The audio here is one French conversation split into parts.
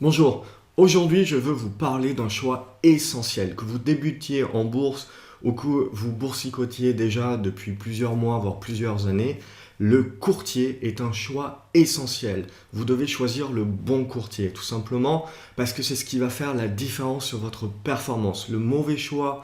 Bonjour, aujourd'hui je veux vous parler d'un choix essentiel, que vous débutiez en bourse ou que vous boursicotiez déjà depuis plusieurs mois, voire plusieurs années. Le courtier est un choix essentiel. Vous devez choisir le bon courtier, tout simplement parce que c'est ce qui va faire la différence sur votre performance. Le mauvais choix,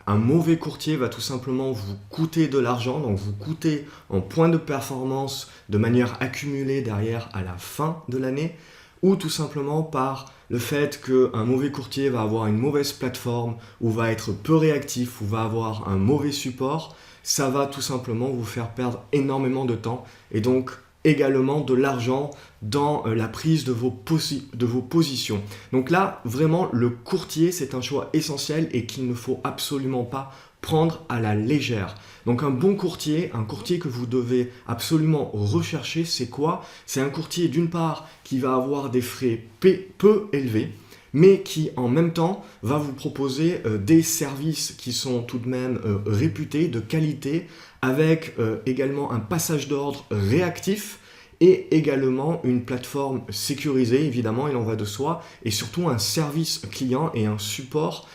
un mauvais courtier va tout simplement vous coûter de l'argent, donc vous coûter en points de performance de manière accumulée derrière à la fin de l'année, ou tout simplement par le fait qu'un mauvais courtier va avoir une mauvaise plateforme, ou va être peu réactif, ou va avoir un mauvais support. Ça va tout simplement vous faire perdre énormément de temps et donc également de l'argent dans la prise de vos positions. Donc là, vraiment, le courtier, c'est un choix essentiel et qu'il ne faut absolument pas prendre à la légère. Donc un bon courtier, un courtier que vous devez absolument rechercher, c'est quoi? C'est un courtier d'une part qui va avoir des frais peu élevés, mais qui en même temps va vous proposer des services qui sont tout de même réputés, de qualité, avec également un passage d'ordre réactif et également une plateforme sécurisée, évidemment, il en va de soi, et surtout un service client et un support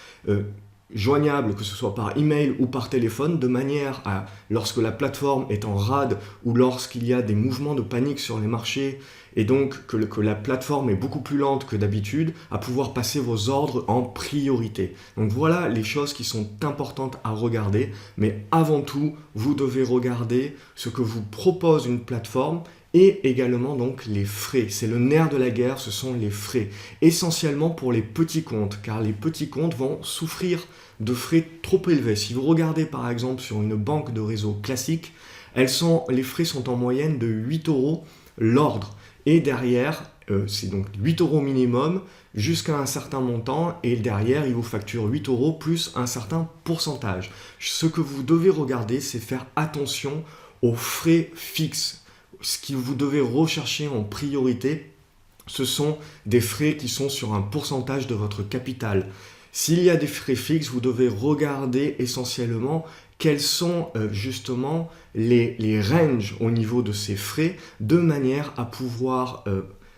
joignable, que ce soit par email ou par téléphone, de manière à, lorsque la plateforme est en rade ou lorsqu'il y a des mouvements de panique sur les marchés et donc que la plateforme est beaucoup plus lente que d'habitude, à pouvoir passer vos ordres en priorité. Donc voilà les choses qui sont importantes à regarder, mais avant tout, vous devez regarder ce que vous propose une plateforme et également donc les frais. C'est le nerf de la guerre, ce sont les frais. Essentiellement pour les petits comptes, car les petits comptes vont souffrir de frais trop élevés. Si vous regardez par exemple sur une banque de réseau classique, les frais sont en moyenne de 8 euros l'ordre. Et derrière, c'est donc 8 euros minimum jusqu'à un certain montant et derrière, ils vous facturent 8 euros plus un certain pourcentage. Ce que vous devez regarder, c'est faire attention aux frais fixes. Ce que vous devez rechercher en priorité, ce sont des frais qui sont sur un pourcentage de votre capital. S'il y a des frais fixes, vous devez regarder essentiellement quels sont justement les ranges au niveau de ces frais, de manière à pouvoir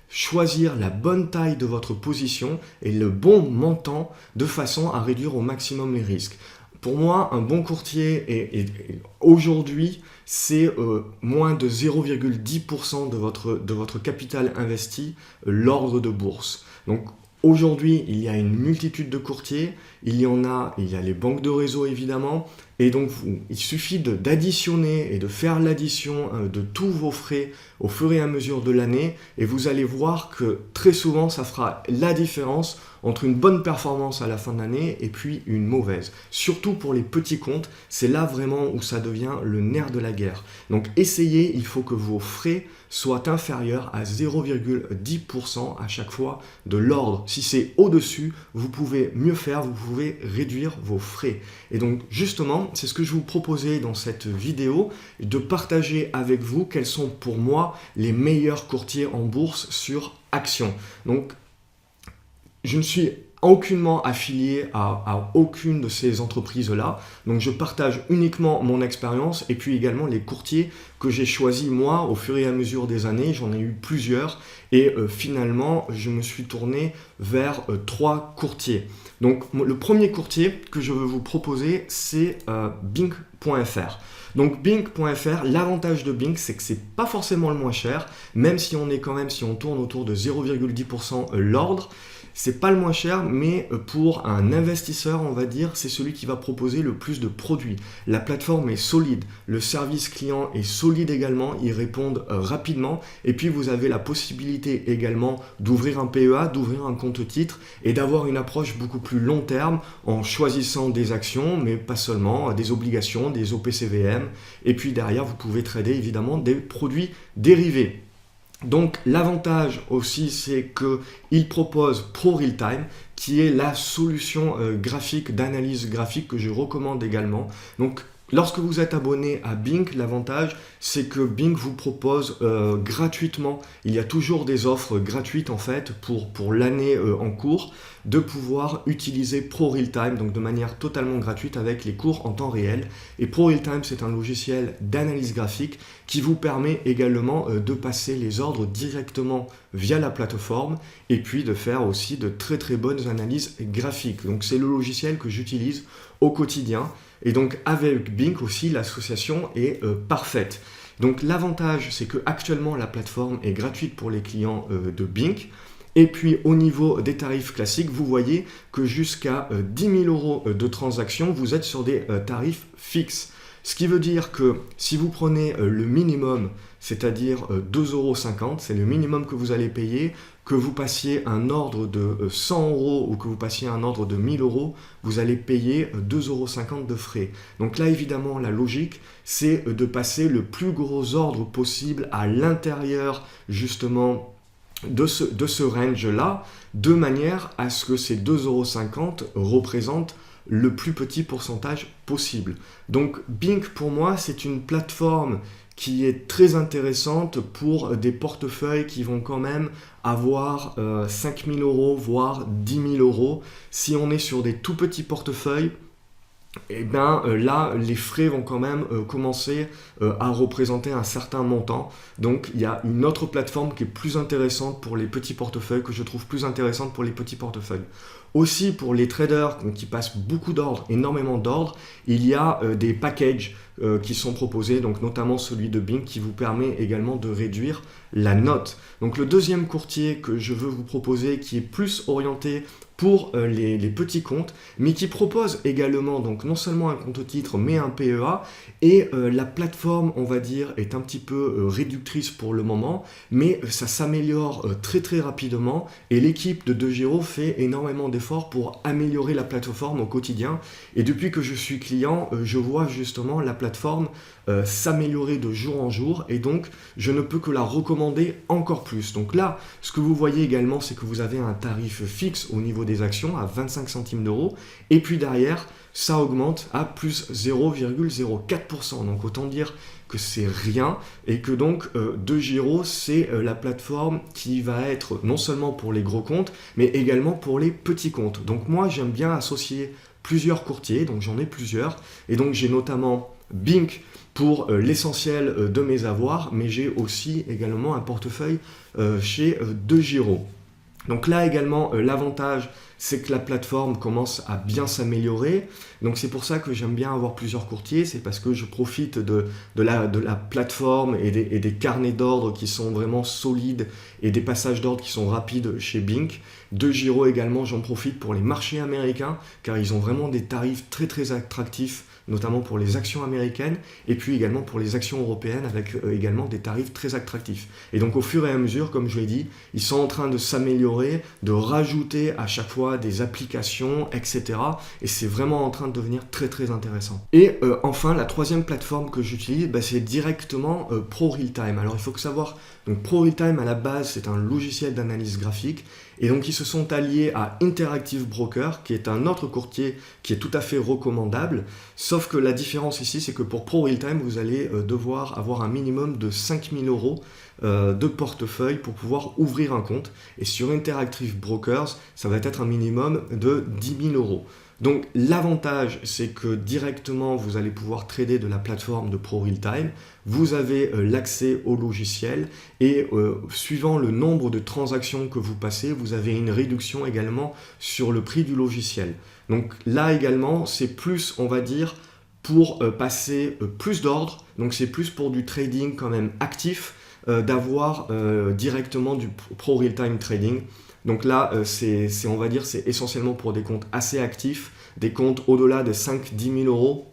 choisir la bonne taille de votre position et le bon montant de façon à réduire au maximum les risques. Pour moi, un bon courtier aujourd'hui, c'est moins de 0,10% de votre capital investi, l'ordre de bourse. Donc aujourd'hui, il y a une multitude de courtiers, il y a les banques de réseau évidemment, et donc il suffit d'additionner et de faire l'addition de tous vos frais au fur et à mesure de l'année, et vous allez voir que très souvent, ça fera la différence entre une bonne performance à la fin de l'année et puis une mauvaise. Surtout pour les petits comptes, c'est là vraiment où ça devient le nerf de la guerre. Donc essayez, il faut que vos frais soient inférieurs à 0,10% à chaque fois de l'ordre. Si c'est au-dessus, vous pouvez mieux faire, vous pouvez réduire vos frais. Et donc justement, c'est ce que je vous proposais dans cette vidéo, de partager avec vous quels sont pour moi les meilleurs courtiers en bourse sur actions. Donc je ne suis aucunement affilié à aucune de ces entreprises-là. Donc je partage uniquement mon expérience et puis également les courtiers que j'ai choisis moi au fur et à mesure des années. J'en ai eu plusieurs et finalement je me suis tourné vers 3 courtiers. Donc le premier courtier que je veux vous proposer, c'est Bing.fr. Donc Bing.fr, l'avantage de Bing, c'est que c'est pas forcément le moins cher, même si on tourne autour de 0,10% l'ordre. C'est pas le moins cher, mais pour un investisseur, on va dire, c'est celui qui va proposer le plus de produits. La plateforme est solide, le service client est solide également, ils répondent rapidement, et puis vous avez la possibilité également d'ouvrir un PEA, d'ouvrir un compte titre, et d'avoir une approche beaucoup plus long terme en choisissant des actions, mais pas seulement, des obligations, des OPCVM, et puis derrière, vous pouvez trader évidemment des produits dérivés. Donc l'avantage aussi, c'est qu'il propose ProRealTime, qui est la solution graphique, d'analyse graphique que je recommande également. Donc lorsque vous êtes abonné à Bing, l'avantage, c'est que Bing vous propose gratuitement, il y a toujours des offres gratuites en fait pour l'année en cours, de pouvoir utiliser ProRealTime, donc de manière totalement gratuite avec les cours en temps réel. Et ProRealTime, c'est un logiciel d'analyse graphique qui vous permet également de passer les ordres directement via la plateforme et puis de faire aussi de très très bonnes analyses graphiques. Donc c'est le logiciel que j'utilise au quotidien et donc avec Bink aussi l'association est parfaite. Donc l'avantage c'est que actuellement la plateforme est gratuite pour les clients de Bink. Et puis au niveau des tarifs classiques, vous voyez que jusqu'à 10 000 € de transactions, vous êtes sur des tarifs fixes. Ce qui veut dire que si vous prenez le minimum, c'est-à-dire 2,50 €, c'est le minimum que vous allez payer, que vous passiez un ordre de 100 € ou que vous passiez un ordre de 1 000 €, vous allez payer 2,50 € de frais. Donc là, évidemment, la logique, c'est de passer le plus gros ordre possible à l'intérieur, justement, de ce range-là, de manière à ce que ces 2,50 € représentent le plus petit pourcentage possible. Donc Bink pour moi c'est une plateforme qui est très intéressante pour des portefeuilles qui vont quand même avoir 5 000 € voire 10 000 €. Si on est sur des tout petits portefeuilles, et bien là, les frais vont quand même commencer à représenter un certain montant. Donc il y a une autre plateforme qui est plus intéressante pour les petits portefeuilles, que je trouve plus intéressante pour les petits portefeuilles. Aussi pour les traders qui passent beaucoup d'ordres, énormément d'ordres, il y a des packages qui sont proposés, donc notamment celui de Bink qui vous permet également de réduire la note. Donc le deuxième courtier que je veux vous proposer, qui est plus orienté pour les petits comptes, mais qui propose également donc non seulement un compte titre mais un PEA, et la plateforme on va dire est un petit peu réductrice pour le moment, mais ça s'améliore très très rapidement et l'équipe de DeGiro fait énormément d'efforts pour améliorer la plateforme au quotidien, et depuis que je suis client je vois justement la plateforme s'améliorer de jour en jour, et donc je ne peux que la recommander encore plus. Donc là ce que vous voyez également, c'est que vous avez un tarif fixe au niveau des actions à 25 centimes d'euros, et puis derrière ça augmente à plus 0,04%. Donc autant dire que c'est rien, et que donc DeGiro c'est la plateforme qui va être non seulement pour les gros comptes mais également pour les petits comptes. Donc moi j'aime bien associer plusieurs courtiers, donc j'en ai plusieurs, et donc j'ai notamment Bink pour l'essentiel de mes avoirs, mais j'ai aussi également un portefeuille chez DeGiro. Donc là également, l'avantage, c'est que la plateforme commence à bien s'améliorer. Donc c'est pour ça que j'aime bien avoir plusieurs courtiers, c'est parce que je profite de la plateforme et des carnets d'ordre qui sont vraiment solides et des passages d'ordre qui sont rapides chez Bink. DeGiro également, j'en profite pour les marchés américains, car ils ont vraiment des tarifs très très attractifs, notamment pour les actions américaines, et puis également pour les actions européennes, avec également des tarifs très attractifs. Et donc au fur et à mesure, comme je l'ai dit, ils sont en train de s'améliorer, de rajouter à chaque fois des applications, etc. Et c'est vraiment en train de devenir très très intéressant. Et enfin, la troisième plateforme que j'utilise, c'est directement ProRealTime. Alors il faut savoir, donc ProRealTime à la base, c'est un logiciel d'analyse graphique, et donc ils se sont alliés à Interactive Broker, qui est un autre courtier qui est tout à fait recommandable, sauf que la différence ici, c'est que pour ProRealTime, vous allez devoir avoir un minimum de 5 000 € de portefeuille pour pouvoir ouvrir un compte, et sur Interactive Brokers, ça va être un minimum de 10 000 €. Donc l'avantage, c'est que directement, vous allez pouvoir trader de la plateforme de ProRealTime, vous avez l'accès au logiciel, et suivant le nombre de transactions que vous passez, vous avez une réduction également sur le prix du logiciel. Donc là également, c'est plus, on va dire, pour passer plus d'ordres, donc c'est plus pour du trading quand même actif, d'avoir directement du ProRealTime Trading. Donc là, on va dire, c'est essentiellement pour des comptes assez actifs, des comptes au-delà de 5-10 000 €,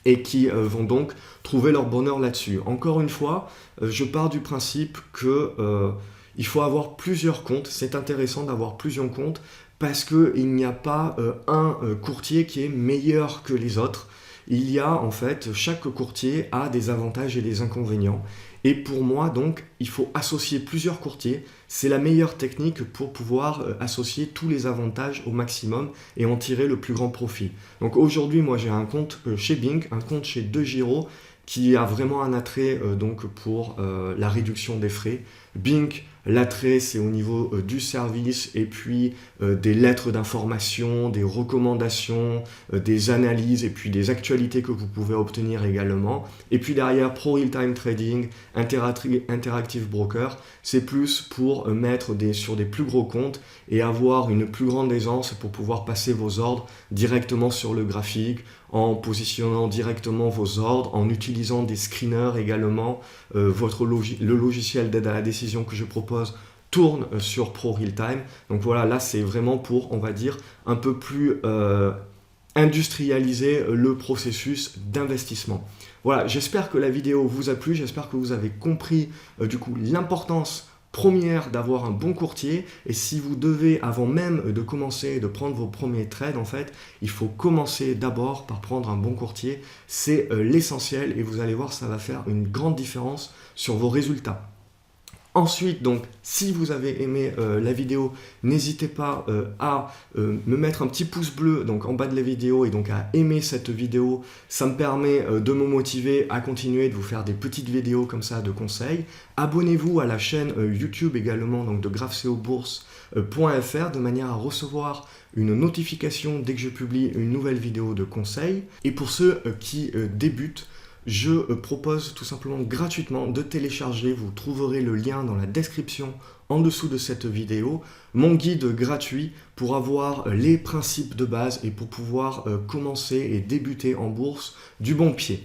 et qui vont donc trouver leur bonheur là-dessus. Encore une fois, je pars du principe que il faut avoir plusieurs comptes. C'est intéressant d'avoir plusieurs comptes parce qu'il n'y a pas un courtier qui est meilleur que les autres. Il y a en fait, chaque courtier a des avantages et des inconvénients. Et pour moi, donc, il faut associer plusieurs courtiers. C'est la meilleure technique pour pouvoir associer tous les avantages au maximum et en tirer le plus grand profit. Donc aujourd'hui, moi, j'ai un compte chez Bink, un compte chez DeGiro, qui a vraiment un attrait donc pour la réduction des frais. Bink L'attrait, c'est au niveau du service et puis des lettres d'information, des recommandations, des analyses et puis des actualités que vous pouvez obtenir également. Et puis derrière, Pro Real Time Trading, Interactive Broker, c'est plus pour mettre sur des plus gros comptes et avoir une plus grande aisance pour pouvoir passer vos ordres directement sur le graphique, en positionnant directement vos ordres, en utilisant des screeners également. Le logiciel d'aide à la décision que je propose tourne sur Pro Real Time. Donc voilà, là c'est vraiment pour, on va dire, un peu plus industrialiser le processus d'investissement. Voilà, j'espère que la vidéo vous a plu, j'espère que vous avez compris du coup l'importance première d'avoir un bon courtier. Et si vous devez, avant même de commencer de prendre vos premiers trades, en fait, il faut commencer d'abord par prendre un bon courtier. C'est l'essentiel et vous allez voir, ça va faire une grande différence sur vos résultats. Ensuite, donc, si vous avez aimé la vidéo, n'hésitez pas à me mettre un petit pouce bleu donc, en bas de la vidéo et donc à aimer cette vidéo. Ça me permet de me motiver à continuer de vous faire des petites vidéos comme ça de conseils. Abonnez-vous à la chaîne YouTube également donc de graphceobourse.fr de manière à recevoir une notification dès que je publie une nouvelle vidéo de conseils. Et pour ceux qui débutent, je propose tout simplement gratuitement de télécharger, vous trouverez le lien dans la description en dessous de cette vidéo, mon guide gratuit pour avoir les principes de base et pour pouvoir commencer et débuter en bourse du bon pied.